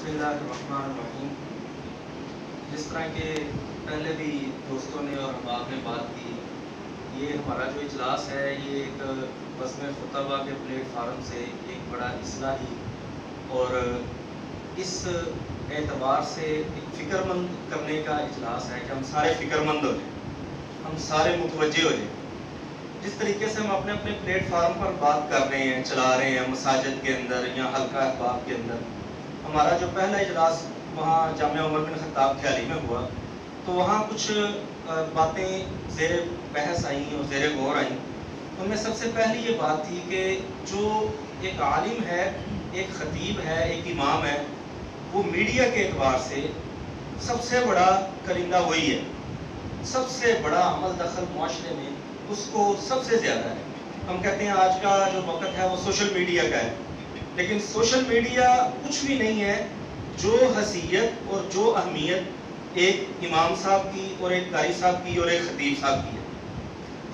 बिस्मिल्लाहिर्रहमानिर्रहीम। जिस तरह के पहले भी दोस्तों ने और अहबाब ने बात की, ये हमारा जो इजलास है ये एक बज़्म खुतबा के प्लेटफार्म से एक बड़ा इस्लाही और इस एतबार से एक फ़िक्रमंद करने का इजलास है कि हम सारे फ़िक्रमंद हो जाएँ, हम सारे मुतवज्जे हो जाएँ। जिस तरीके से हम अपने अपने प्लेटफार्म पर बात कर रहे हैं, चला रहे हैं मसाजिद के अंदर या हल्का अहबाब के अंदर, हमारा जो पहला इजलास वहाँ जामिया उमर बिन खत्ताब ख्याली में हुआ तो वहाँ कुछ बातें ज़ेर बहस आईं और ज़ेर गौर आईं। उनमें सबसे पहली ये बात थी कि जो एक आलिम है, एक ख़तीब है, एक इमाम है, वो मीडिया के एतबार से सबसे बड़ा करिंदा वही है। सबसे बड़ा अमल दखल मुआशरे में उसको सबसे ज़्यादा है। हम कहते हैं आज का जो वक्त है वो सोशल मीडिया का है, लेकिन सोशल मीडिया कुछ भी नहीं है जो हैसियत और जो अहमियत एक इमाम साहब की और एक कारी साहब की और एक खतीब साहब की है।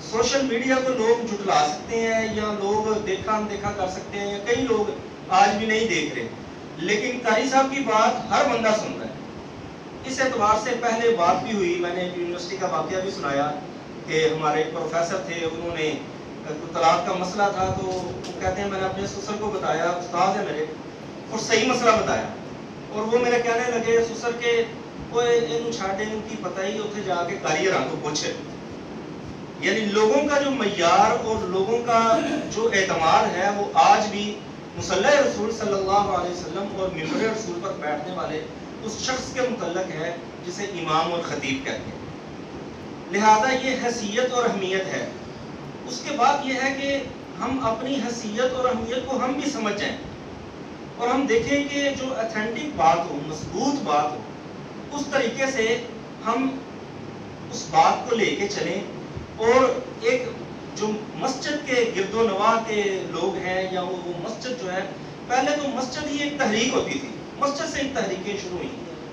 सोशल मीडिया को लोग जुटला सकते हैं या लोग देखा अनदेखा कर सकते हैं, या कई लोग आज भी नहीं देख रहे, लेकिन कारी साहब की बात हर बंदा सुनता है। इस एतबार से पहले बात भी हुई, मैंने यूनिवर्सिटी का वाक़या भी सुनाया कि हमारे एक प्रोफेसर थे, उन्होंने तलाक का मसला था तो वो कहते हैं मैंने अपने ससुर को बताया, उस्ताद है मेरे, और सही मसला बताया, और वो मेरे कहने लगे ससुर के ओए इन छाड़े उनकी पता ही उसे जाके कारी रंग को पूछे। यानी लोगों का जो मय्यार और लोगों का जो एतमाद है वो आज भी मुसल्ला रसूल सल्लल्लाहु अलैहि वसल्लम और मिंबर रसूल पर बैठने वाले उस शख्स के मुतल्लक है जिसे इमाम और खतीब कहते हैं। लिहाजा ये हैसियत और अहमियत है। उसके बाद ये है कि हम अपनी हैसियत और अहमियत को हम भी समझ जाएं और हम देखें कि जो ऑथेंटिक बात हो, मजबूत बात हो, उस तरीके से हम उस बात को लेके चलें। और एक जो मस्जिद के गिरदो नवा के लोग हैं या वो मस्जिद जो है, पहले तो मस्जिद ही एक तहरीक होती थी, मस्जिद से ही तहरीकें शुरू हुई,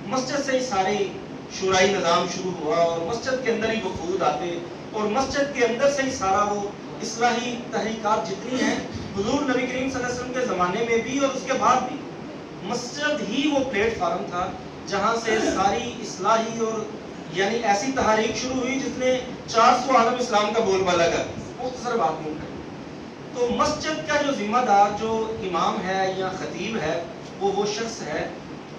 मस्जिद से ही सारे शुराई निज़ाम शुरू हुआ और मस्जिद के अंदर ही वफूद आते और मस्जिद के अंदर से ही सारा वो इस्लाही तहरीकात जितनी हैं, हुजूर नबी करीम सल्लल्लाहु अलैहि वसल्लम के ज़माने में भी और उसके बाद भी मस्जिद ही वो प्लेटफार्म था जहाँ से सारी इस्लाही और यानी ऐसी तहरीक शुरू हुई जिसने 400 आलम इस्लाम का बोलबाला कर मुख्तसर बात में कर। तो मस्जिद का जो जिम्मेदार जो इमाम है या खतीब है वो शख्स है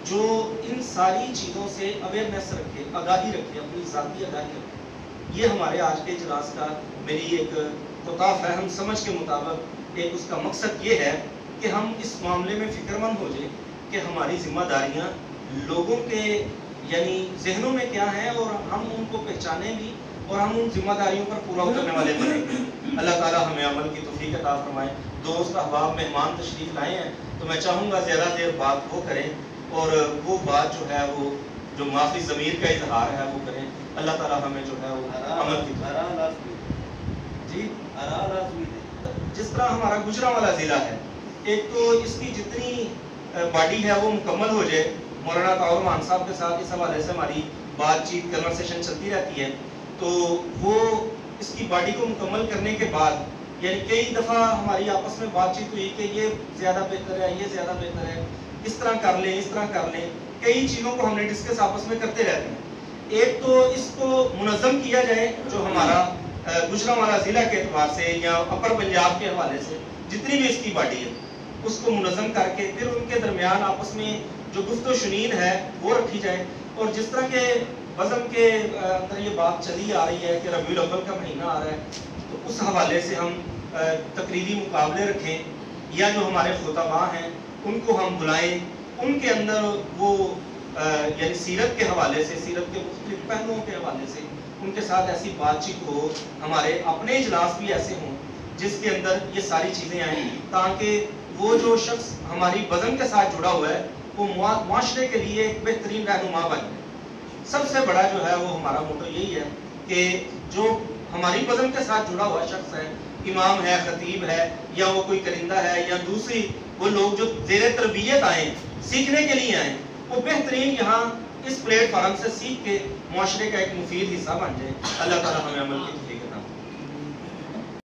जो इन सारी चीज़ों से अवेयरनेस रखे, आगाही रखे, अपनी ज़ाती आगाही रखे। ये हमारे आज के इजलास का मेरी एक खुताफ है। हम समझ के मुताबिक एक उसका मकसद ये है कि हम इस मामले में फ़िक्रमंद हो जाए कि हमारी ज़िम्मेदारियाँ लोगों के यानी जहनों में क्या हैं और हम उनको पहचानें भी और हम उन जिम्मेदारियों पर पूरा उतरने वाले बनेंगे। अल्लाह ताला हमें अमल की तौफीक अता फरमाए। दोस्त अहबाब मेहमान तशरीफ़ लाए हैं तो मैं चाहूँगा ज़्यादा देर बात वो करें और वो बात जो है वो जो माफ़ी ज़मीर का इजहार है वो करें। अल्लाह ताला हमें जो है वो अमल की जी जिस तरह हमारा गुजरांवाला ज़िला है, एक तो इसकी जितनी बॉडी है वो मुकम्मल हो जाए, मौलाना ताउर मान साहब के साथ इस हवाले से हमारी बातचीत कन्वर्सेशन चलती रहती है, तो वो इसकी बॉडी को मुकम्मल करने के बाद यानी कई दफ़ा हमारी आपस में बातचीत हुई कि ये ज़्यादा बेहतर है, ये ज़्यादा बेहतर है, इस तरह कर लें, इस तरह कर लें, कई चीज़ों को हमने डिस्कस आपस में करते रहते हैं। एक तो इसको मुनज़्ज़म किया जाए जो हमारा गुजरांवाला ज़िला के एतबार से या अपर पंजाब के हवाले से जितनी भी इसकी बॉडी है उसको मुनज़्ज़म करके फिर उनके दरमियान आपस में जो गुफ्तो शुनीद है वो रखी जाए। और जिस तरह के बज़म के अंदर ये बात चली आ रही है कि रबीउल अव्वल का महीना आ रहा है तो उस हवाले से हम तकरीरी मुकाबले रखें या जो हमारे खुतबा हैं उनको हम बुलाएं, उनके अंदर वो यानी सीरत के हवाले से, सीरत के मुख्तलिफ पहलुओं के हवाले से उनके साथ ऐसी बातचीत हो, हमारे अपने इजलास भी ऐसे हों जिसके अंदर ये सारी चीज़ें आएँ ताकि वो जो शख्स हमारी बज़म के साथ जुड़ा हुआ है वो मुआशरे के लिए एक बेहतरीन रहनुमा बन जाए। सबसे बड़ा जो है वो हमारा मोटो यही है कि जो हमारी बज़म के साथ जुड़ा हुआ शख्स है, इमाम है, खतीब है या वो कोई करिंदा है या दूसरी वो लोग जो ज़ेरे तरबियत आए, सीखने के लिए आए, वो बेहतरीन यहाँ इस प्लेटफार्म से सीख के मुआशरे का एक मुफीद हिस्सा बन जाए। अल्लाह ताला हमें अमल की तौफीक